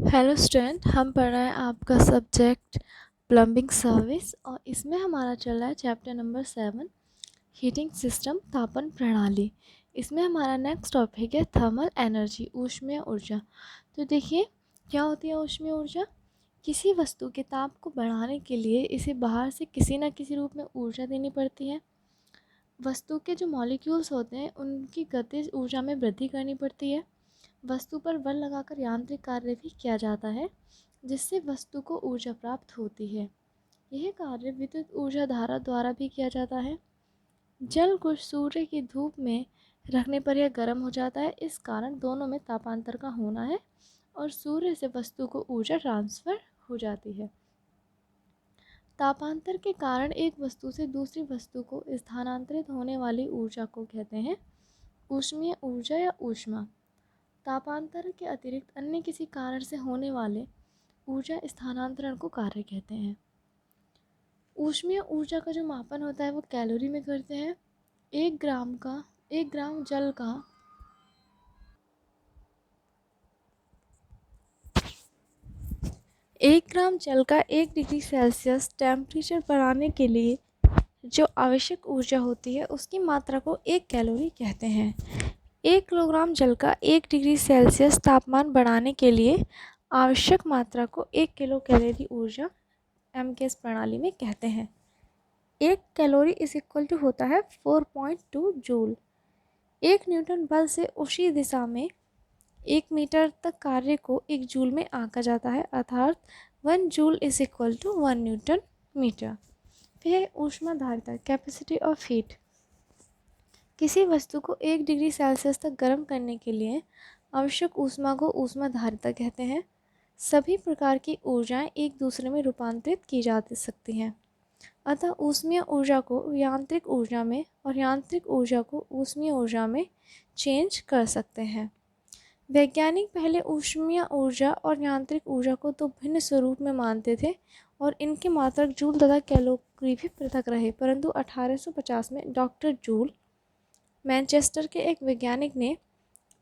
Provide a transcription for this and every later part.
Hello student, हम पढ़ रहे हैं आपका सब्जेक्ट प्लम्बिंग सर्विस और इसमें हमारा चल रहा है चैप्टर नंबर 7 हीटिंग सिस्टम तापन प्रणाली। इसमें हमारा नेक्स्ट टॉपिक है थर्मल एनर्जी ऊष्मीय ऊर्जा। तो देखिए क्या होती है ऊष्मीय ऊर्जा। किसी वस्तु के ताप को बढ़ाने के लिए इसे बाहर से किसी न किसी रूप में ऊर्जा देनी पड़ती है। वस्तु के जो मॉलिक्यूल्स होते हैं उनकी गतिज ऊर्जा में वृद्धि करनी पड़ती है। वस्तु पर बल लगाकर यांत्रिक कार्य भी किया जाता है जिससे वस्तु को ऊर्जा प्राप्त होती है। यह कार्य विद्युत ऊर्जा धारा द्वारा भी किया जाता है। जल को सूर्य की धूप में रखने पर यह गर्म हो जाता है, इस कारण दोनों में तापांतर का होना है और सूर्य से वस्तु को ऊर्जा ट्रांसफर हो जाती है। तापांतर के कारण एक वस्तु से दूसरी वस्तु को स्थानांतरित होने वाली ऊर्जा को कहते हैं ऊष्मीय ऊर्जा या ऊष्मा। तापांतर के अतिरिक्त अन्य किसी कारण से होने वाले ऊर्जा स्थानांतरण को कार्य कहते हैं। ऊष्मीय ऊर्जा का जो मापन होता है वो कैलोरी में करते हैं। एक ग्राम जल का 1 डिग्री सेल्सियस टेम्परेचर बढ़ाने के लिए जो आवश्यक ऊर्जा होती है उसकी मात्रा को 1 कैलोरी कहते हैं। 1 किलोग्राम जल का 1 डिग्री सेल्सियस तापमान बढ़ाने के लिए आवश्यक मात्रा को 1 किलो कैलोरी ऊर्जा एम के इस प्रणाली में कहते हैं। 1 कैलोरी इज इक्वल टू होता है 4.2 जूल। 1 न्यूटन बल से उसी दिशा में 1 मीटर तक कार्य को 1 जूल में आंका जाता है, अर्थात 1 joule is equal to 1 newton metre. फिर ऊष्माधारिता कैपेसिटी ऑफ हीट। किसी वस्तु को 1 डिग्री सेल्सियस तक गर्म करने के लिए आवश्यक ऊष्मा को ऊष्माधारिता कहते हैं। सभी प्रकार की ऊर्जाएं एक दूसरे में रूपांतरित की जा सकती हैं, अतः ऊष्मीय ऊर्जा को यांत्रिक ऊर्जा में और यांत्रिक ऊर्जा को ऊष्मीय ऊर्जा में चेंज कर सकते हैं। वैज्ञानिक पहले ऊष्मीय ऊर्जा और यांत्रिक ऊर्जा को दो भिन्न स्वरूप में मानते थे और इनके मात्रक जूल तथा कैलोरी भी पृथक रहे, परंतु 1850 में डॉक्टर जूल मैनचेस्टर के एक वैज्ञानिक ने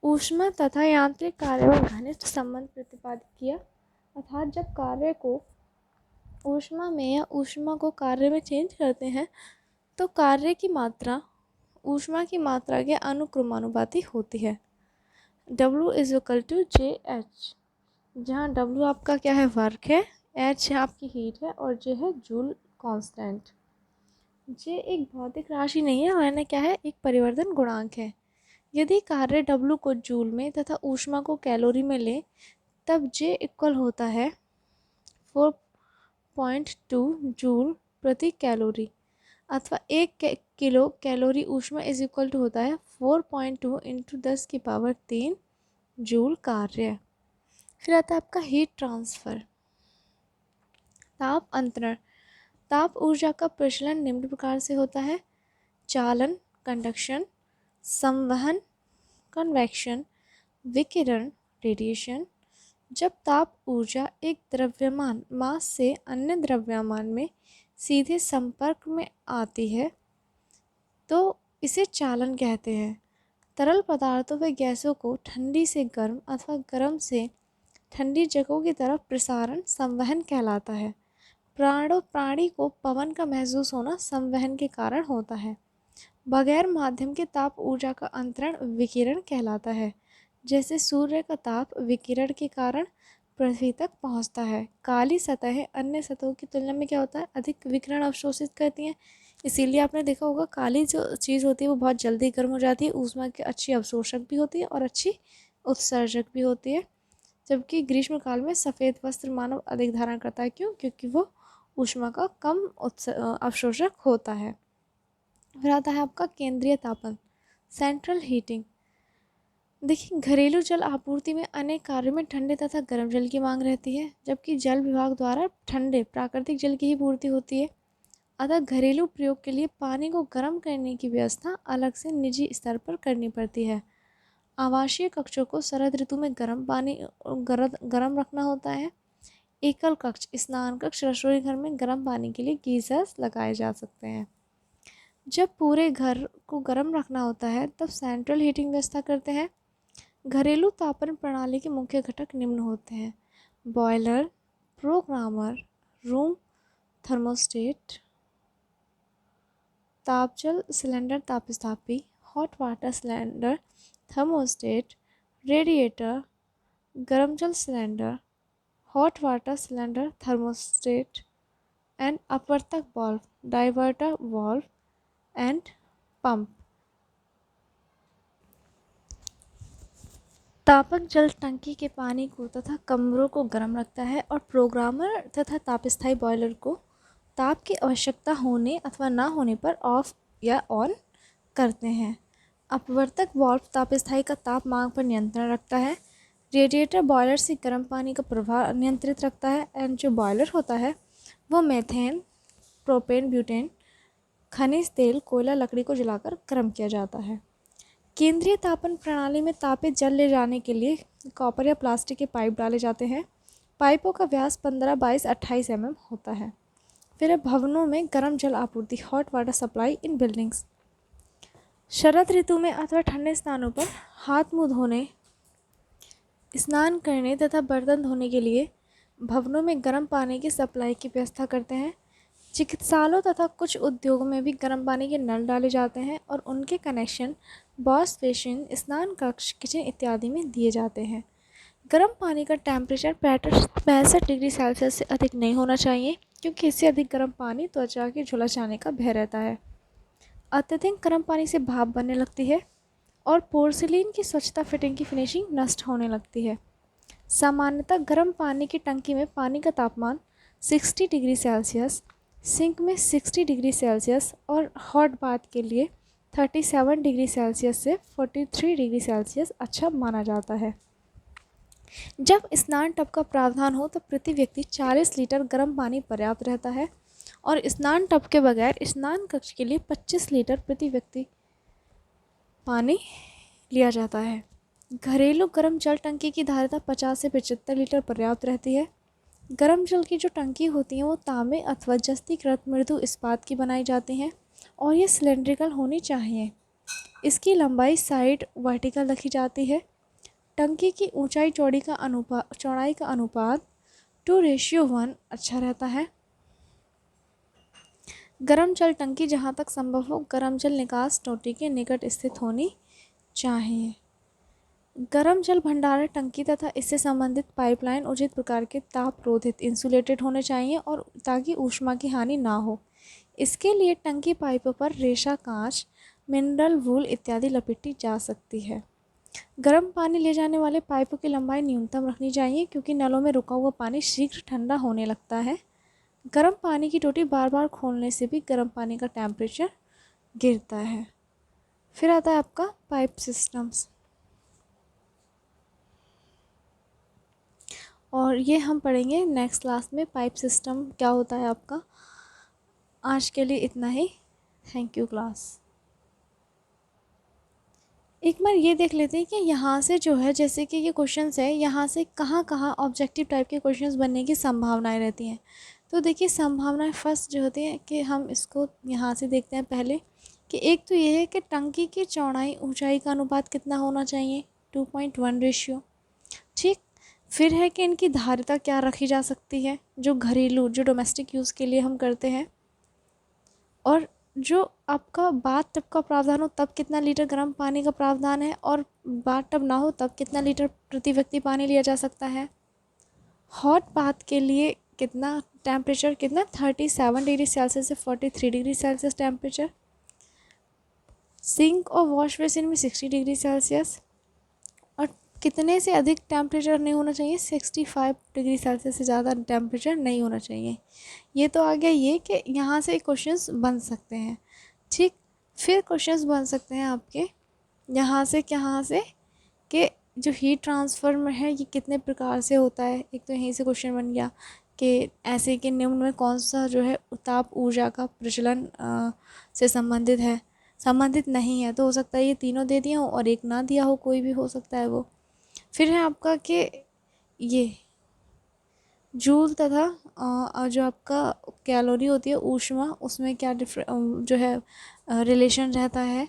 ऊष्मा तथा यांत्रिक कार्य में घनिष्ठ संबंध प्रतिपादित किया, अर्थात जब कार्य को ऊष्मा में या ऊष्मा को कार्य में चेंज करते हैं तो कार्य की मात्रा ऊष्मा की मात्रा के अनुक्रमानुपाती होती है। W is equal to J H, जहाँ W आपका क्या है, वर्क है, H है आपकी हीट है और J है जूल कांस्टेंट। J एक भौतिक राशि नहीं है वरना क्या है, एक परिवर्तन गुणांक है। यदि कार्य W को जूल में तथा ऊष्मा को कैलोरी में ले तब J इक्वल होता है 4.2 जूल प्रति कैलोरी, अथवा 1 किलो कैलोरी ऊष्मा इज इक्वल टू होता है 4.2 इंटू 10⁻³ जूल कार्य। फिर आता है आपका हीट ट्रांसफ़र। ताप अंतरण। ताप ऊर्जा का प्रचलन निम्न प्रकार से होता है: चालन कंडक्शन, संवहन कन्वेक्शन, विकिरण रेडिएशन। जब ताप ऊर्जा एक द्रव्यमान मास से अन्य द्रव्यमान में सीधे संपर्क में आती है तो इसे चालन कहते हैं। तरल पदार्थों व गैसों को ठंडी से गर्म अथवा गर्म से ठंडी जगहों की तरफ प्रसारण संवहन कहलाता है। प्राणी को पवन का महसूस होना संवहन के कारण होता है। बगैर माध्यम के ताप ऊर्जा का अंतरण विकिरण कहलाता है। जैसे सूर्य का ताप विकिरण के कारण पृथ्वी तक पहुंचता है। काली सतहें अन्य सतहों की तुलना में क्या होता है, अधिक विकिरण अवशोषित करती हैं, इसीलिए आपने देखा होगा काली जो चीज़ होती है वो बहुत जल्दी गर्म हो जाती है, ऊष्मा की अच्छी अवशोषक भी होती है और अच्छी उत्सर्जक भी होती है। जबकि ग्रीष्म काल में सफ़ेद वस्त्र मानव अधिक धारण करता है, क्यों? क्योंकि वो ऊष्मा का कम अवशोषक होता है। फिर आता है आपका केंद्रीय तापन, सेंट्रल हीटिंग। देखिए, घरेलू जल आपूर्ति में अनेक कार्यों में ठंडे तथा गर्म जल की मांग रहती है, जबकि जल विभाग द्वारा ठंडे प्राकृतिक जल की ही पूर्ति होती है। अतः घरेलू प्रयोग के लिए पानी को गर्म करने की व्यवस्था अलग से निजी स्तर पर करनी पड़ती है। आवासीय कक्षों को शरद ऋतु में गर्म रखना होता है। एकल कक्ष, स्नान कक्ष, रसोई घर में गर्म पानी के लिए गीजर्स लगाए जा सकते हैं। जब पूरे घर को गर्म रखना होता है तब सेंट्रल हीटिंग व्यवस्था करते हैं। घरेलू तापन प्रणाली के मुख्य घटक निम्न होते हैं: बॉयलर, प्रोग्रामर, रूम थर्मोस्टेट, तापजल सिलेंडर तापस्थापी, hot water cylinder thermostat, radiator, गर्म जल cylinder, hot water cylinder thermostat and अपवर्तक valve, diverter valve and pump. तापक जल टंकी के पानी को तथा कमरों को गर्म रखता है और प्रोग्रामर तथा तापस्थायी बॉयलर को ताप की आवश्यकता होने अथवा ना होने पर ऑफ या ऑन करते हैं। अपवर्तक वाल्व तापस्थायी का ताप मांग पर नियंत्रण रखता है। रेडिएटर बॉयलर से गर्म पानी का प्रवाह नियंत्रित रखता है एंड जो बॉयलर होता है वो मेथेन, प्रोपेन, ब्यूटेन, खनिज तेल, कोयला, लकड़ी को जलाकर गर्म किया जाता है। केंद्रीय तापन प्रणाली में तापित जल ले जाने के लिए कॉपर या प्लास्टिक के पाइप डाले जाते हैं। पाइपों का व्यास 15, 22, 28 mm होता है। फिर है भवनों में गर्म जल आपूर्ति, hot water supply in buildings. शरद ऋतु में अथवा ठंडे स्थानों पर हाथ मुंह धोने, स्नान करने तथा बर्तन धोने के लिए भवनों में गर्म पानी की सप्लाई की व्यवस्था करते हैं। चिकित्सालयों तथा कुछ उद्योगों में भी गर्म पानी के नल डाले जाते हैं और उनके कनेक्शन वॉश बेसिन, स्नान कक्ष, किचन इत्यादि में दिए जाते हैं। गर्म पानी का टेम्परेचर 65 डिग्री सेल्सियस से अधिक नहीं होना चाहिए क्योंकि इससे अधिक गर्म पानी त्वचा के झुलस जाने का भय रहता है। अत्यधिक गर्म पानी से भाप बनने लगती है और पोर्सिलीन की स्वच्छता, फिटिंग की फिनिशिंग नष्ट होने लगती है। सामान्यतः गर्म पानी की टंकी में पानी का तापमान 60 डिग्री सेल्सियस, सिंक में 60 डिग्री सेल्सियस और हॉट बाथ के लिए 37 डिग्री सेल्सियस से 43 डिग्री सेल्सियस अच्छा माना जाता है। जब स्नान टब का प्रावधान हो तो प्रति व्यक्ति 40 लीटर गर्म पानी पर्याप्त रहता है और स्नान टब के बगैर स्नान कक्ष के लिए 25 लीटर प्रति व्यक्ति पानी लिया जाता है। घरेलू गर्म जल टंकी की धारिता 50 से 75 लीटर पर्याप्त रहती है। गर्म जल की जो टंकी होती हैं वो तांबे अथवा जस्तीकृत मृदु इस्पात की बनाई जाती हैं और ये सिलेंड्रिकल होनी चाहिए। इसकी लंबाई साइड वर्टिकल रखी जाती है। टंकी की ऊंचाई चौड़ाई का अनुपात 2:1 अच्छा रहता है। गर्म जल टंकी जहाँ तक संभव हो गर्म जल निकास टोटी के निकट स्थित होनी चाहिए। गर्म जल भंडारण टंकी तथा इससे संबंधित पाइपलाइन उचित प्रकार के ताप रोधित इंसुलेटेड होने चाहिए और ताकि ऊष्मा की हानि ना हो। इसके लिए टंकी पाइपों पर रेशा, कांच, मिनरल वूल इत्यादि लपेटी जा सकती है। गर्म पानी ले जाने वाले पाइपों की लंबाई न्यूनतम रखनी चाहिए क्योंकि नलों में रुका हुआ पानी शीघ्र ठंडा होने लगता है। गर्म पानी की टोटी बार बार खोलने से भी गर्म पानी का टेम्परेचर गिरता है। फिर आता है आपका पाइप सिस्टम्स, और ये हम पढ़ेंगे नेक्स्ट क्लास में पाइप सिस्टम क्या होता है आपका। आज के लिए इतना ही। Thank you class. एक बार ये देख लेते हैं कि यहाँ से जो है जैसे कि ये क्वेश्चंस है यहाँ से कहाँ कहाँ ऑब्जेक्टिव टाइप के क्वेश्चंस बनने की संभावनाएं रहती हैं। तो देखिए संभावनाएं फर्स्ट जो होती हैं कि हम इसको यहाँ से देखते हैं पहले कि एक तो ये है कि टंकी की चौड़ाई ऊंचाई का अनुपात कितना होना चाहिए, 2.1 रेशियो। ठीक, फिर है कि इनकी धारिता क्या रखी जा सकती है जो घरेलू जो डोमेस्टिक यूज़ के लिए हम करते हैं, और जो आपका बाथ टब का प्रावधान हो तब कितना लीटर गर्म पानी का प्रावधान है और बाथ टब ना हो तब कितना लीटर प्रति व्यक्ति पानी लिया जा सकता है। हॉट बाथ के लिए कितना टेम्परेचर, कितना 37 डिग्री सेल्सियस से 43 डिग्री सेल्सियस टेम्परेचर। सिंक और वॉश बेसिन में 60 डिग्री सेल्सियस, और कितने से अधिक टेम्परेचर नहीं होना चाहिए, 65 डिग्री सेल्सियस से ज़्यादा टेम्परेचर नहीं होना चाहिए। ये तो आ गया ये कि यहाँ से क्वेश्चंस बन सकते हैं। ठीक, फिर क्वेश्चंस बन सकते हैं आपके यहाँ से कि जो हीट ट्रांसफ़र में है ये कितने प्रकार से होता है। एक तो यहीं से क्वेश्चन बन गया कि ऐसे कि निम्न में कौन सा जो है ताप ऊर्जा का प्रचलन से संबंधित नहीं है, तो हो सकता है ये तीनों दे दिया हो और एक ना दिया हो, कोई भी हो सकता है वो। फिर है आपका कि ये जूल तथा जो आपका कैलोरी होती है ऊष्मा, उसमें क्या जो है रिलेशन रहता है।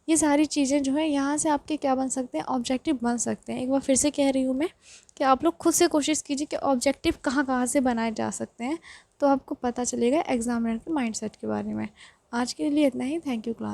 ये सारी चीज़ें जो है यहाँ से आपके क्या बन सकते हैं, ऑब्जेक्टिव बन सकते हैं। एक बार फिर से कह रही हूँ मैं कि आप लोग खुद से कोशिश कीजिए कि ऑब्जेक्टिव कहाँ कहाँ से बनाए जा सकते हैं, तो आपको पता चलेगा एग्जामिनर के माइंडसेट के बारे में। आज के लिए इतना ही। Thank you class.